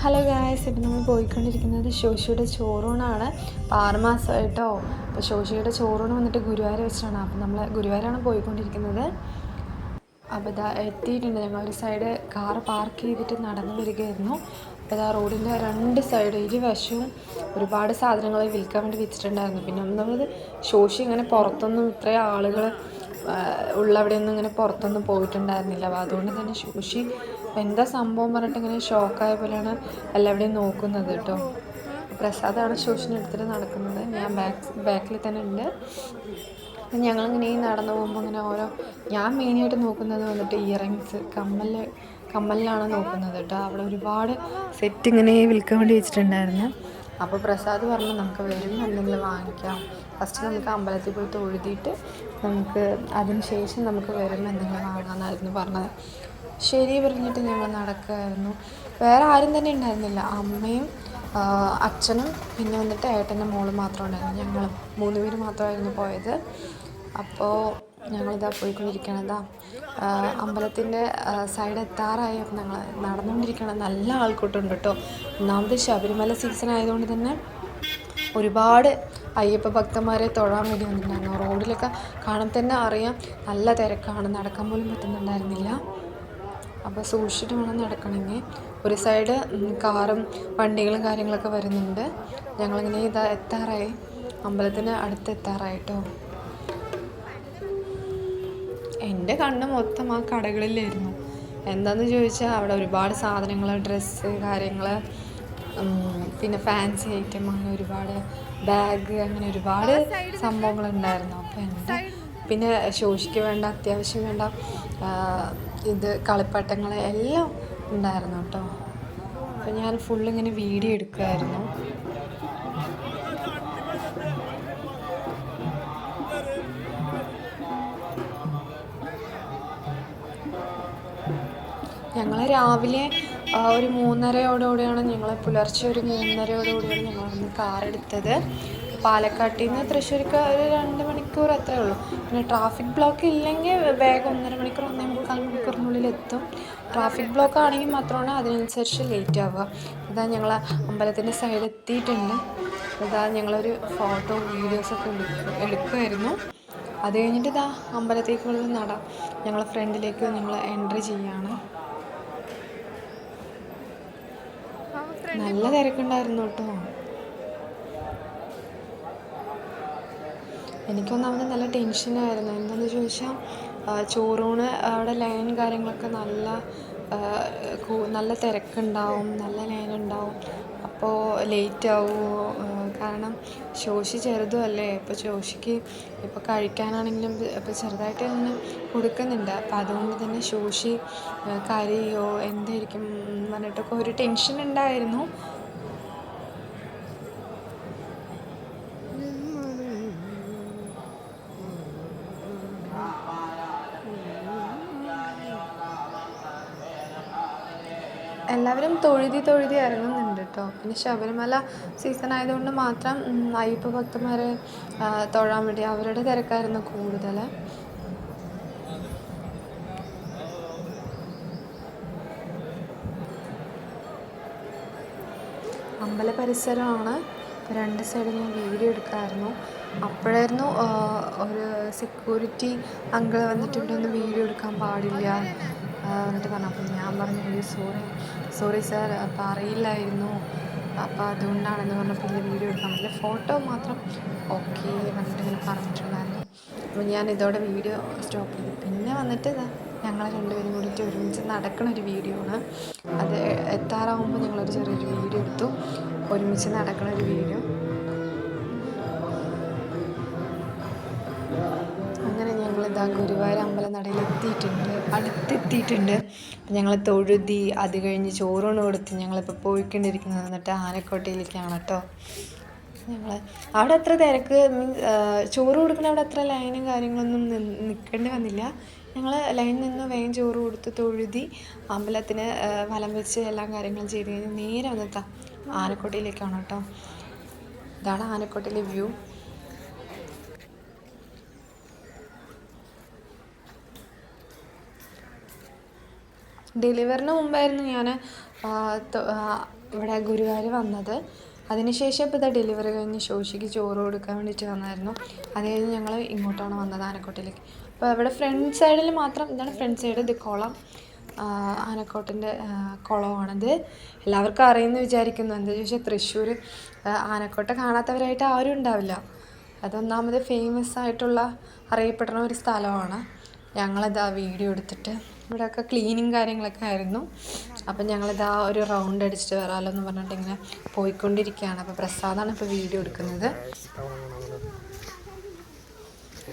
Hello guys, ഇപ്പം നമ്മൾ പോയിക്കൊണ്ടിരിക്കുന്നത് ശോശിയുടെ ചോറൂണാണ്. അപ്പോൾ 6 മാസമായിട്ടോ. അപ്പോൾ ശോശിയുടെ ചോറൂണ് വന്നിട്ട് ഗുരുവായൂർ വെച്ചിട്ടാണ്. അപ്പോൾ നമ്മൾ ഗുരുവായൂരാണ് പോയിക്കൊണ്ടിരിക്കുന്നത്. അപ്പോൾ ഇതാ എത്തിയിട്ടുണ്ട്. ഞങ്ങൾ ഒരു സൈഡ് കാറ് പാർക്ക് ചെയ്തിട്ട് നടന്നു വരികയായിരുന്നു. അപ്പോൾ ഇതാ റോഡിൻ്റെ 2 സൈഡ് ഇരുവശവും ഒരുപാട് സാധനങ്ങൾ വിൽക്കാൻ വേണ്ടി വെച്ചിട്ടുണ്ടായിരുന്നു. പിന്നെ ഒന്നാമത് ശോശി ഇങ്ങനെ പുറത്തൊന്നും ഇത്രയും ആളുകൾ ഉള്ളവിടെയൊന്നും ഇങ്ങനെ പുറത്തൊന്നും പോയിട്ടുണ്ടായിരുന്നില്ല. അപ്പോൾ അതുകൊണ്ട് തന്നെ ശോശി എന്താ സംഭവം പറഞ്ഞിട്ട് ഇങ്ങനെ ഷോക്കായ പോലെയാണ് എല്ലാവരുടെയും നോക്കുന്നത് കേട്ടോ. പ്രസാദാണ് ശോഷിനെ എടുത്തിട്ട് നടക്കുന്നത്. ഞാൻ ബാക്കിൽ തന്നെ ഉണ്ട്. ഞങ്ങളിങ്ങനെ ഈ നടന്നു പോകുമ്പോൾ ഇങ്ങനെ ഞാൻ മെയിനായിട്ട് നോക്കുന്നത് വന്നിട്ട് ഇയറിങ്സ് കമ്മലിലാണ് നോക്കുന്നത് കേട്ടോ. അവിടെ ഒരുപാട് സെറ്റ് ഇങ്ങനെ വിൽക്കാൻ വേണ്ടി വെച്ചിട്ടുണ്ടായിരുന്നു. അപ്പോൾ പ്രസാദ് പറഞ്ഞു നമുക്ക് വരുന്ന എന്തെങ്കിലും വാങ്ങിക്കാം, ഫസ്റ്റ് നമുക്ക് അമ്പലത്തിൽ പോയി തൊഴുതിയിട്ട് നമുക്ക് അതിന് ശേഷം നമുക്ക് വരുമ്പോൾ എന്തെങ്കിലും വാങ്ങാമെന്നായിരുന്നു പറഞ്ഞത്. ശരി പറഞ്ഞിട്ട് ഞങ്ങൾ നടക്കുമായിരുന്നു. വേറെ ആരും തന്നെ ഉണ്ടായിരുന്നില്ല. അമ്മയും അച്ഛനും പിന്നെ വന്നിട്ട് ഏട്ടൻ്റെ മോളും മാത്രം ഉണ്ടായിരുന്നു. ഞങ്ങൾ 3 പേര് മാത്രമായിരുന്നു പോയത്. അപ്പോൾ ഞങ്ങളിതാ പോയിക്കൊണ്ടിരിക്കണതാ അമ്പലത്തിൻ്റെ സൈഡ് എത്താറായപ്പോൾ ഞങ്ങൾ നടന്നുകൊണ്ടിരിക്കണം. നല്ല ആൾക്കൂട്ടമുണ്ട് കേട്ടോ. ഒന്നാമത് ശബരിമല സീസൺ ആയതുകൊണ്ട് തന്നെ ഒരുപാട് അയ്യപ്പ ഭക്തന്മാരെ തൊഴാൻ വേണ്ടി വന്നിട്ടുണ്ടായിരുന്നു. റോഡിലൊക്കെ കാണാൻ തന്നെ അറിയാം നല്ല തിരക്കാണ്, നടക്കാൻ പോലും പറ്റുന്നുണ്ടായിരുന്നില്ല. അപ്പോൾ സൂക്ഷിച്ചിട്ട് വേണം നടക്കണമെങ്കിൽ. ഒരു സൈഡ് കാറും വണ്ടികളും കാര്യങ്ങളൊക്കെ വരുന്നുണ്ട്. ഞങ്ങളിങ്ങനെ എത്താറായി, അമ്പലത്തിന് അടുത്ത് എത്താറായിട്ടോ. എൻ്റെ കണ്ണ് മൊത്തം ആ കടകളിലായിരുന്നു. എന്താണെന്ന് ചോദിച്ചാൽ അവിടെ ഒരുപാട് സാധനങ്ങൾ, ഡ്രസ്സ് കാര്യങ്ങൾ, പിന്നെ ഫാൻസി ഐറ്റം, അങ്ങനെ ഒരുപാട് ബാഗ്, അങ്ങനെ ഒരുപാട് സംഭവങ്ങളുണ്ടായിരുന്നു. അപ്പോൾ എൻ്റെ പിന്നെ ശോഷിക്ക് വേണ്ട അത്യാവശ്യം വേണ്ട ഇത് കളിപ്പാട്ടങ്ങൾ എല്ലാം ഉണ്ടായിരുന്നു കേട്ടോ. അപ്പോൾ ഞാൻ ഫുള്ളിങ്ങനെ വീഡിയോ എടുക്കുമായിരുന്നു. ഞങ്ങൾ രാവിലെ ഒരു 3:30യോടുകൂടിയാണ് പുലർച്ചെ ഒരു 3:30യോടുകൂടിയാണ് ഞങ്ങൾ അന്ന് കാറെടുത്തത്. പാലക്കാട്ടിൽ നിന്ന് തൃശ്ശൂർക്ക് ഒരു 2 മണിക്കൂർ അത്രേ ഉള്ളൂ. പിന്നെ ട്രാഫിക് ബ്ലോക്ക് ഇല്ലെങ്കിൽ വേഗം 1.5 മണിക്കൂർ 1.25 മണിക്കൂറിനുള്ളിൽ എത്തും. ട്രാഫിക് ബ്ലോക്ക് ആണെങ്കിൽ മാത്രമാണ് അതിനനുസരിച്ച് ലേറ്റ് ആവുക. ഇതാ ഞങ്ങൾ അമ്പലത്തിൻ്റെ സൈഡ് എത്തിയിട്ടുണ്ട്. ഇതാ ഞങ്ങളൊരു ഫോട്ടോ വീഡിയോസൊക്കെ എടുക്കുമായിരുന്നു. അത് കഴിഞ്ഞിട്ട് ഇതാ അമ്പലത്തേക്കുള്ള ഞങ്ങൾ ഫ്രണ്ടിലേക്ക് ഞങ്ങൾ എൻട്രി ചെയ്യാണ്. നല്ല തിരക്കുണ്ടായിരുന്നു കേട്ടോ. എനിക്കൊന്നാമത് നല്ല ടെൻഷനായിരുന്നു. എന്താണെന്ന് ചോദിച്ചാൽ ചോറൂണ് അവിടെ ലൈൻ കാര്യങ്ങളൊക്കെ നല്ല തിരക്കുണ്ടാവും, നല്ല ലൈൻ ഉണ്ടാവും. അപ്പോൾ ലേറ്റ് ആവുമോ, കാരണം ശോശി ചെറുതും അല്ലേ. ഇപ്പോൾ ശോശിക്ക് ഇപ്പോൾ കഴിക്കാനാണെങ്കിലും ഇപ്പോൾ ചെറുതായിട്ട് തന്നെ കൊടുക്കുന്നുണ്ട്. അപ്പോൾ അതുകൊണ്ട് തന്നെ ശോശി കരയോ എന്തായിരിക്കും പറഞ്ഞിട്ടൊക്കെ ഒരു ടെൻഷൻ ഉണ്ടായിരുന്നു. എല്ലാവരും തൊഴുതി ഇറങ്ങുന്നുണ്ട് കേട്ടോ. പിന്നെ ശബരിമല സീസൺ ആയതുകൊണ്ട് മാത്രം അയ്യപ്പ ഭക്തന്മാരെ തൊഴാൻ വേണ്ടി അവരുടെ തിരക്കായിരുന്നു കൂടുതൽ. അമ്പല പരിസരമാണ്. 2 സൈഡ് ഞാൻ വീഡിയോ എടുക്കാമായിരുന്നു. അപ്പോഴായിരുന്നു ഒരു സെക്യൂരിറ്റി അങ്കിൾ വന്നിട്ട് ഇവിടെ ഒന്ന് വീഡിയോ എടുക്കാൻ പാടില്ല എന്നിട്ട് പറഞ്ഞു. അപ്പം ഞാൻ പറഞ്ഞു സോറി സാർ, അപ്പോൾ അറിയില്ലായിരുന്നു, അപ്പോൾ അതുകൊണ്ടാണെന്ന് പറഞ്ഞപ്പോൾ ഇതിൽ വീഡിയോ എടുക്കാൻ പറ്റില്ല, ഫോട്ടോ മാത്രം ഓക്കെ വന്നിട്ട് ഇങ്ങനെ പറഞ്ഞിട്ടുണ്ടായിരുന്നു. അപ്പോൾ ഞാൻ ഇതോടെ വീഡിയോ സ്റ്റോപ്പ് ചെയ്തു. പിന്നെ വന്നിട്ട് ഞങ്ങൾ 2 പേരും കൂടിയിട്ട് ഒരുമിച്ച് നടക്കണൊരു വീഡിയോ ആണ്. അത് എത്താറാവുമ്പോൾ ഞങ്ങളൊരു ചെറിയൊരു വീഡിയോ എടുത്തു, ഒരുമിച്ച് നടക്കണൊരു വീഡിയോ. അങ്ങനെ ഞങ്ങളിതാ ഗുരുവായൂർ അമ്പലനടയിൽ അടുത്തെത്തിയിട്ടുണ്ട്. ഞങ്ങൾ തൊഴുതി, അത് കഴിഞ്ഞ് ചോറൂണ് കൊടുത്ത് ഞങ്ങളിപ്പോൾ പോയിക്കൊണ്ടിരിക്കുന്നത് എന്നിട്ട് ആനക്കോട്ടയിലേക്കാണ് കേട്ടോ. ഞങ്ങൾ അവിടെ അത്ര തിരക്ക് ചോറ് കൊടുക്കുന്ന അവിടെ അത്ര ലൈനും കാര്യങ്ങളൊന്നും നിൽക്കേണ്ടി വന്നില്ല. ഞങ്ങൾ ലൈൻ നിന്ന് വേഗം ചോറ് കൊടുത്ത് തൊഴുതി അമ്പലത്തിന് വലം വെച്ച് എല്ലാ കാര്യങ്ങളും ചെയ്ത് കഴിഞ്ഞ് നേരെ വന്നെത്താം ആനക്കോട്ടയിലേക്കാണ് കേട്ടോ. ഇതാണ് ആനക്കോട്ടയിലെ വ്യൂ. ഡെലിവറിന് മുമ്പായിരുന്നു ഞാൻ ഇവിടെ ഗുരുവായൂർ വന്നത്. അതിനുശേഷം ഇപ്പോൾ ഇതാ ഡെലിവറി കഴിഞ്ഞ് ശോഷിക്ക് ചോറ് കൊടുക്കാൻ വേണ്ടിയിട്ട് വന്നായിരുന്നു. അത് കഴിഞ്ഞ് ഞങ്ങൾ ഇങ്ങോട്ടാണ് വന്നത്, ആനക്കോട്ടയിലേക്ക്. അപ്പോൾ ഇവിടെ ഫ്രണ്ട് സൈഡിൽ മാത്രം, ഇതാണ് ഫ്രണ്ട് സൈഡ്, ഇത് കുളം, ആനക്കോട്ടിൻ്റെ കുളമാണിത്. എല്ലാവർക്കും അറിയുമെന്ന് വിചാരിക്കുന്നു. എന്താ ചോദിച്ചാൽ തൃശ്ശൂർ ആനക്കോട്ട കാണാത്തവരായിട്ട് ആരും ഉണ്ടാവില്ല. അതൊന്നാമത് ഫേമസ് ആയിട്ടുള്ള അറിയപ്പെടുന്ന ഒരു സ്ഥലമാണ്. ഞങ്ങളിതാ വീഡിയോ എടുത്തിട്ട് ഇവിടെയൊക്കെ ക്ലീനിങ് കാര്യങ്ങളൊക്കെ ആയിരുന്നു. അപ്പം ഞങ്ങളിതാ ഒരു റൗണ്ട് അടിച്ചിട്ട് വരാമല്ലോ എന്ന് പറഞ്ഞിട്ട് ഇങ്ങനെ പോയിക്കൊണ്ടിരിക്കുകയാണ്. അപ്പോൾ പ്രസാദാണ് ഇപ്പോൾ വീഡിയോ എടുക്കുന്നത്.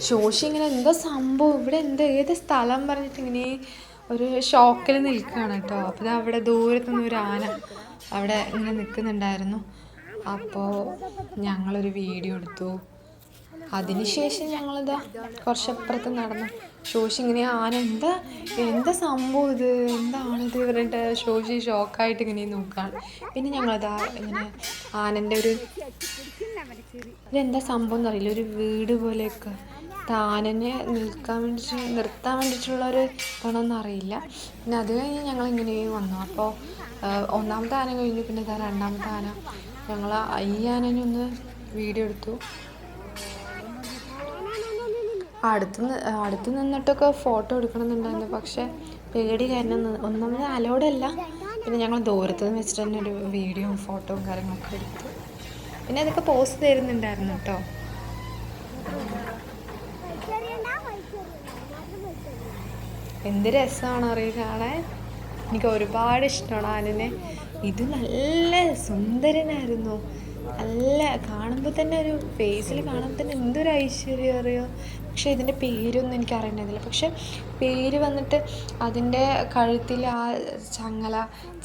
ശോഷി ഇങ്ങനെ എന്താ സംഭവം, ഇവിടെ എന്താ ഏത് സ്ഥലം പറഞ്ഞിട്ട് ഇങ്ങനെ ഒരു ഷോക്കിൽ നിൽക്കുകയാണ് കേട്ടോ. അപ്പോൾ അവിടെ ദൂരത്തുനിന്ന് ഒരു ആന അവിടെ ഇങ്ങനെ നിൽക്കുന്നുണ്ടായിരുന്നു. അപ്പോൾ ഞങ്ങളൊരു വീഡിയോ എടുത്തു. അതിനുശേഷം ഞങ്ങളിതാ കുറച്ചപ്പുറത്ത് നടന്നു. ശോഷി ഇങ്ങനെ ആന എന്താ എന്താ സംഭവം, ഇത് എന്താണിത് പറഞ്ഞിട്ട് ശോഷി ഷോക്കായിട്ട് ഇങ്ങനെ നോക്കുകയാണ്. പിന്നെ ഞങ്ങളിതാ ഇങ്ങനെ ആനൻ്റെ ഒരു ഇതെന്താ സംഭവം എന്നറിയില്ല, ഒരു വീട് പോലെയൊക്കെ ആനനെ നിർത്താൻ വേണ്ടിയിട്ടുള്ളൊരു ഇതാണോന്ന് അറിയില്ല. പിന്നെ അത് കഴിഞ്ഞ് ഞങ്ങളിങ്ങനെ വന്നു. അപ്പോൾ ഒന്നാമത്തെ ആന കഴിഞ്ഞു, പിന്നെ ഇതാ രണ്ടാമത്തെ ആന. ഞങ്ങൾ ഈ ആനനെ ഒന്ന് വീഡിയോ എടുത്തു. അടുത്ത് നിന്നിട്ടൊക്കെ ഫോട്ടോ എടുക്കണമെന്നുണ്ടായിരുന്നു. പക്ഷേ പേടി കാരണം ഒന്നാമത് അലോഡല്ല. പിന്നെ ഞങ്ങൾ ദൂരത്ത് നിന്ന് വെച്ചിട്ട് തന്നെ ഒരു വീഡിയോയും ഫോട്ടോയും കാര്യങ്ങളൊക്കെ എടുത്തു. പിന്നെ അതൊക്കെ പോസ്റ്റ് തരുന്നുണ്ടായിരുന്നു കേട്ടോ. എന്ത് രസമാണ് അറിയുക കാണാൻ. എനിക്ക് ഒരുപാട് ഇഷ്ടമാണ് ആനനെ. ഇത് നല്ല സുന്ദരനായിരുന്നു. നല്ല കാണുമ്പോൾ തന്നെ ഒരു ഫേസിൽ കാണുമ്പോൾ തന്നെ എന്തൊരു ഐശ്വര്യം അറിയോ. പക്ഷേ ഇതിൻ്റെ പേരൊന്നും എനിക്ക് അറിയണമെന്നില്ല. പക്ഷെ പേര് വന്നിട്ട് അതിൻ്റെ കഴുത്തിൽ ആ ചങ്ങല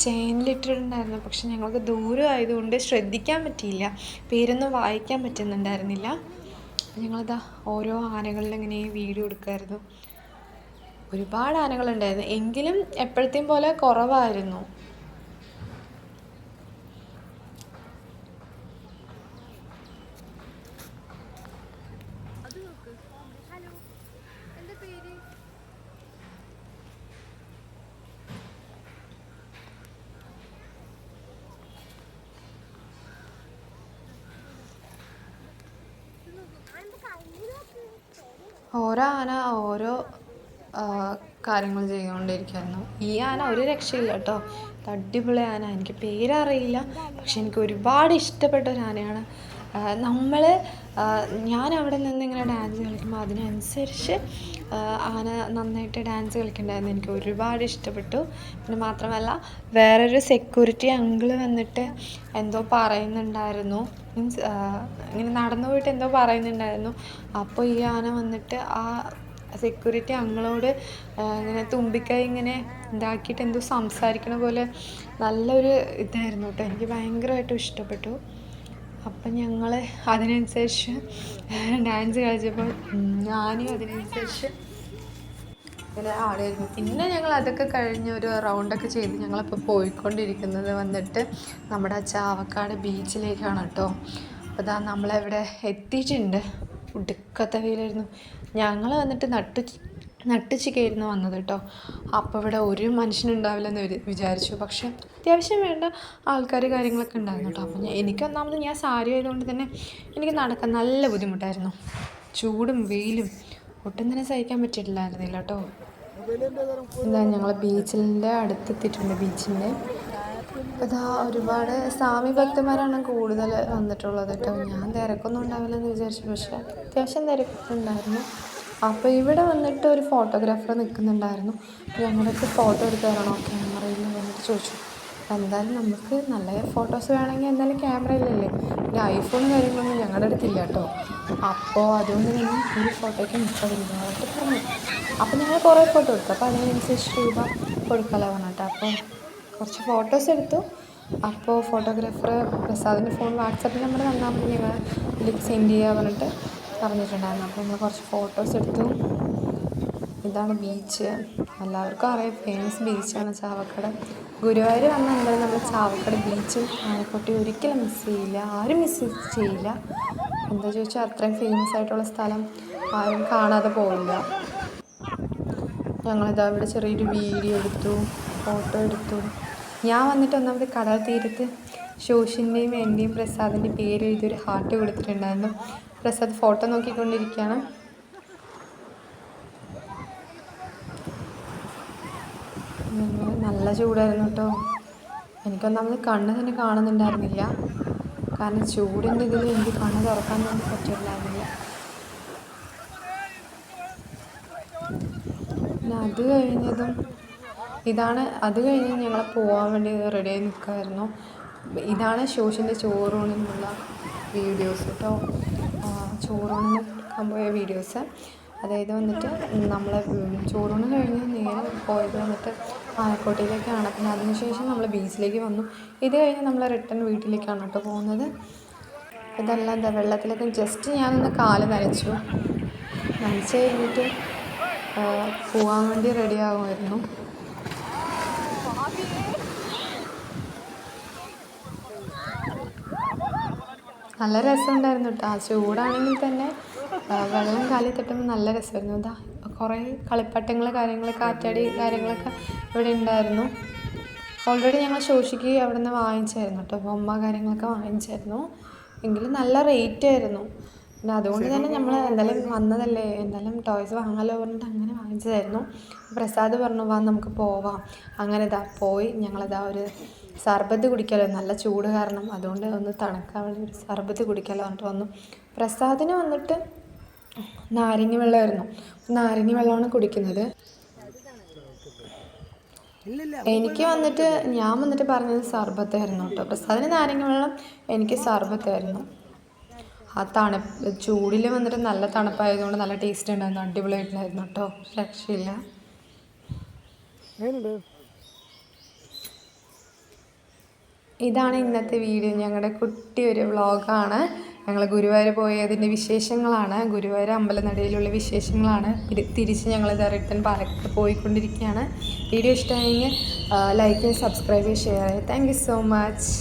ചെയിനിലിട്ടിട്ടുണ്ടായിരുന്നു. പക്ഷെ ഞങ്ങൾക്ക് ദൂരം ആയതുകൊണ്ട് ശ്രദ്ധിക്കാൻ പറ്റിയില്ല, പേരൊന്നും വായിക്കാൻ പറ്റുന്നുണ്ടായിരുന്നില്ല. ഞങ്ങളിതാ ഓരോ ആനകളിൽ ഇങ്ങനെ വീഡിയോ എടുക്കുമായിരുന്നു. ഒരുപാട് ആനകളുണ്ടായിരുന്നു, എങ്കിലും എപ്പോഴത്തെയും പോലെ കുറവായിരുന്നു. ഓരോ ആന ഓരോ കാര്യങ്ങൾ ചെയ്തുകൊണ്ടിരിക്കുകയായിരുന്നു. ഈ ആന ഒരു രക്ഷയില്ല കേട്ടോ, അടിപൊളി ആന. എനിക്ക് പേരറിയില്ല, പക്ഷെ എനിക്ക് ഒരുപാട് ഇഷ്ടപ്പെട്ട ഒരു ആനയാണ്. ഞാൻ അവിടെ നിന്ന് ഇങ്ങനെ ഡാൻസ് കളിക്കുമ്പോൾ അതിനനുസരിച്ച് ആന നന്നായിട്ട് ഡാൻസ് കളിക്കുന്നുണ്ടായിരുന്നു. എനിക്ക് ഒരുപാട് ഇഷ്ടപ്പെട്ടു. പിന്നെ മാത്രമല്ല വേറൊരു സെക്യൂരിറ്റി അങ്കിള് വന്നിട്ട് എന്തോ പറയുന്നുണ്ടായിരുന്നു, മീൻസ് ഇങ്ങനെ നടന്നു പോയിട്ട് എന്തോ പറയുന്നുണ്ടായിരുന്നു. അപ്പോൾ ഈ ആന വന്നിട്ട് ആ സെക്യൂരിറ്റി അങ്കിളോട് ഇങ്ങനെ തുമ്പിക്കൈ ഇങ്ങനെ ഇതാക്കിയിട്ട് എന്തോ സംസാരിക്കണ പോലെ നല്ലൊരു ഇതായിരുന്നു കേട്ടോ. എനിക്ക് ഭയങ്കരമായിട്ടും ഇഷ്ടപ്പെട്ടു. അപ്പം ഞങ്ങൾ അതിനനുസരിച്ച് ഡാൻസ് കളിച്ചപ്പോൾ ഞാനും അതിനനുസരിച്ച് ഇങ്ങനെ ആടായിരുന്നു. പിന്നെ ഞങ്ങൾ അതൊക്കെ കഴിഞ്ഞ് ഒരു റൗണ്ടൊക്കെ ചെയ്ത് ഞങ്ങളിപ്പോൾ പോയിക്കൊണ്ടിരിക്കുന്നത് വന്നിട്ട് നമ്മുടെ ചാവക്കാട് ബീച്ചിലേക്കാണ് കേട്ടോ. അപ്പോൾ ഇതാ നമ്മളെവിടെ എത്തിയിട്ടുണ്ട്. ഒടുക്കത്തെ വെയിലായിരുന്നു. ഞങ്ങൾ വന്നിട്ട് നട്ടുച്ചയ്ക്കായിരുന്നു വന്നത് കേട്ടോ. അപ്പോൾ ഇവിടെ ഒരു മനുഷ്യനുണ്ടാവില്ലെന്ന് വിചാരിച്ചു. പക്ഷെ അത്യാവശ്യം വേണ്ട ആൾക്കാർ കാര്യങ്ങളൊക്കെ ഉണ്ടായിരുന്നു കേട്ടോ. അപ്പോൾ എനിക്കൊന്നാമത് ഞാൻ സാരി ആയതുകൊണ്ട് തന്നെ എനിക്ക് നടക്കാൻ നല്ല ബുദ്ധിമുട്ടായിരുന്നു. ചൂടും വെയിലും ഒട്ടും തന്നെ സഹിക്കാൻ പറ്റിയിട്ടില്ലായിരുന്നില്ല കേട്ടോ. എന്താ ഞങ്ങൾ ബീച്ചിൻ്റെ അടുത്തെത്തിയിട്ടുണ്ട്. ബീച്ചിൻ്റെ അതാ ഒരുപാട് സ്വാമി ഭക്തന്മാരാണ് കൂടുതൽ വന്നിട്ടുള്ളത് കേട്ടോ. ഞാൻ തിരക്കൊന്നും ഉണ്ടാവില്ലെന്ന് വിചാരിച്ചു, പക്ഷേ അത്യാവശ്യം തിരക്കുണ്ടായിരുന്നു. അപ്പോൾ ഇവിടെ വന്നിട്ട് ഒരു ഫോട്ടോഗ്രാഫർ നിൽക്കുന്നുണ്ടായിരുന്നു. ഞങ്ങളൊക്കെ ഫോട്ടോ എടുത്ത് തരണോ ക്യാമറയിൽ വന്നിട്ട് ചോദിച്ചു. എന്തായാലും നമുക്ക് നല്ല ഫോട്ടോസ് വേണമെങ്കിൽ എന്തായാലും ക്യാമറയിലല്ലേ, പിന്നെ ഐഫോൺ കാര്യങ്ങളൊന്നും ഞങ്ങളുടെ അടുത്തില്ല കേട്ടോ. അപ്പോൾ അതുകൊണ്ട് തന്നെ ഒരു ഫോട്ടോയ്ക്ക് 30 രൂപ ആയിട്ട് പറഞ്ഞു. അപ്പോൾ ഞങ്ങൾ കുറേ ഫോട്ടോ എടുത്തു. അപ്പോൾ അതിനനുസരിച്ച് രൂപ കൊടുക്കാമല്ലോ പറഞ്ഞിട്ട് അപ്പോൾ കുറച്ച് ഫോട്ടോസ് എടുത്തു. അപ്പോൾ ഫോട്ടോഗ്രാഫർ പ്രസാദിൻ്റെ ഫോൺ വാട്സാപ്പിൽ നമ്പർ തന്നാൽ മതി, ഞങ്ങൾ ഇതിലേക്ക് സെൻഡ് ചെയ്യുക പറഞ്ഞിട്ട് പറഞ്ഞിട്ടുണ്ടായിരുന്നു. അപ്പോൾ നമ്മൾ കുറച്ച് ഫോട്ടോസ് എടുത്തു. ഇതാണ് ബീച്ച്. എല്ലാവർക്കും അറിയാം, ഫേമസ് ബീച്ചാണ് ചാവക്കാട്. ഗുരുവായൂർ വന്നാൽ എന്തായാലും നമ്മൾ ചാവക്കാട് ബീച്ചും ആനക്കോട്ടയും ഒരിക്കലും മിസ് ചെയ്യില്ല, ആരും മിസ് ചെയ്യില്ല. എന്താ ചോദിച്ചാൽ അത്രയും ഫേമസ് ആയിട്ടുള്ള സ്ഥലം ആരും കാണാതെ പോവില്ല. ഞങ്ങളിതാ ഇവിടെ ചെറിയൊരു വീഡിയോ എടുത്തു, ഫോട്ടോ എടുത്തു. ഞാൻ വന്നിട്ട് ഒന്നാമത് കടൽ തീരത്ത് ശോഷിൻ്റെയും എൻ്റെയും പ്രസാദിൻ്റെയും പേര് എഴുതിയൊരു ഹാർട്ട് കൊടുത്തിട്ടുണ്ടായിരുന്നു. പ്രസാദ് ഫോട്ടോ നോക്കിക്കൊണ്ടിരിക്കുകയാണ്. നല്ല ചൂടായിരുന്നു കേട്ടോ. എനിക്കൊന്നാമത് കണ്ണ് തന്നെ കാണുന്നുണ്ടായിരുന്നില്ല. കാരണം ചൂടിൻ്റെ ഇതിൽ എനിക്ക് കണ്ണ് തുറക്കാൻ തന്നെ പറ്റില്ലായിരുന്നില്ല. പിന്നെ അത് കഴിഞ്ഞ് ഞങ്ങൾ പോകാൻ വേണ്ടി റെഡിയായി നിൽക്കുമായിരുന്നു. ഇതാണ് ശോഷിൻ്റെ ചോറൂണിനുള്ള വീഡിയോസ് കേട്ടോ. ചോറൂണിന് എടുക്കാൻ പോയ വീഡിയോസ്. അതായത് വന്നിട്ട് നമ്മൾ ചോറൂണ് കഴിഞ്ഞ് നേരെ പോയത് വന്നിട്ട് ആലക്കോട്ടയിലേക്കാണ്. പിന്നെ അതിനുശേഷം നമ്മൾ ബീച്ചിലേക്ക് വന്നു. ഇത് കഴിഞ്ഞ് നമ്മൾ റിട്ടേൺ വീട്ടിലേക്കാണ് കേട്ടോ പോകുന്നത്. ഇതെല്ലാം എന്താ വെള്ളത്തിലൊക്കെ ജസ്റ്റ് ഞാനൊന്ന് കാല് നനച്ച് കഴിഞ്ഞിട്ട് പോകാൻ വേണ്ടി റെഡി ആകുമായിരുന്നു. നല്ല രസമുണ്ടായിരുന്നു കേട്ടോ. ചൂടാണെങ്കിൽ തന്നെ വെള്ളം കാലിൽ തട്ടുമ്പോൾ നല്ല രസമായിരുന്നു. ഇതാ കുറേ കളിപ്പാട്ടങ്ങൾ കാറ്റാടി കാര്യങ്ങളൊക്കെ ഇവിടെ ഉണ്ടായിരുന്നു. ഓൾറെഡി ഞങ്ങൾ ശോഷിക്ക് അവിടെ നിന്ന് വാങ്ങിച്ചായിരുന്നു കേട്ടോ. ബൊമ്മ കാര്യങ്ങളൊക്കെ വാങ്ങിച്ചായിരുന്നു. എങ്കിലും നല്ല റേറ്റ് ആയിരുന്നു. പിന്നെ അതുകൊണ്ട് തന്നെ നമ്മൾ എന്തായാലും വന്നതല്ലേ, എന്തായാലും ടോയ്സ് വാങ്ങാമല്ലോ പറഞ്ഞിട്ട് അങ്ങനെ വാങ്ങിച്ചതായിരുന്നു. പ്രസാദ് പറഞ്ഞു വാ നമുക്ക് പോവാം. അങ്ങനെ പോയി ഞങ്ങളിതാ സർബത്ത് കുടിക്കാമല്ലോ, നല്ല ചൂട് കാരണം. അതുകൊണ്ട് ഒന്ന് തണുക്കാൻ വേണ്ടി ഒരു സർബത്ത് കുടിക്കാമല്ലോ പറഞ്ഞിട്ട് വന്നു. പ്രസാദിന് വന്നിട്ട് നാരങ്ങ വെള്ളമായിരുന്നു. നാരങ്ങ വെള്ളമാണ് കുടിക്കുന്നത്. ഞാൻ വന്നിട്ട് പറഞ്ഞത് സർബത്തായിരുന്നു കേട്ടോ. പ്രസാദിന് നാരങ്ങ വെള്ളം, എനിക്ക് സർബത്തായിരുന്നു. ആ ചൂടിൽ വന്നിട്ട് നല്ല തണുപ്പായതുകൊണ്ട് നല്ല ടേസ്റ്റ് ഉണ്ടായിരുന്നു. അടിപൊളിയായിട്ടുണ്ടായിരുന്നു കേട്ടോ. രക്ഷയില്ല. ഇതാണ് ഇന്നത്തെ വീഡിയോ. ഞങ്ങളുടെ കുട്ടി ഒരു വ്ളോഗാണ്. ഞങ്ങൾ ഗുരുവായൂർ പോയതിൻ്റെ വിശേഷങ്ങളാണ്. ഗുരുവായൂർ അമ്പലനടയിലുള്ള വിശേഷങ്ങളാണ്. തിരിച്ച് ഞങ്ങളിത് റിട്ടേൺ പാലക്കാട് പോയിക്കൊണ്ടിരിക്കുകയാണ്. വീഡിയോ ഇഷ്ടമായെങ്കിൽ ലൈക്ക് ചെയ്യുക, സബ്സ്ക്രൈബ് ചെയ്യുക, ഷെയർ ചെയ്യുക. Thank you so much.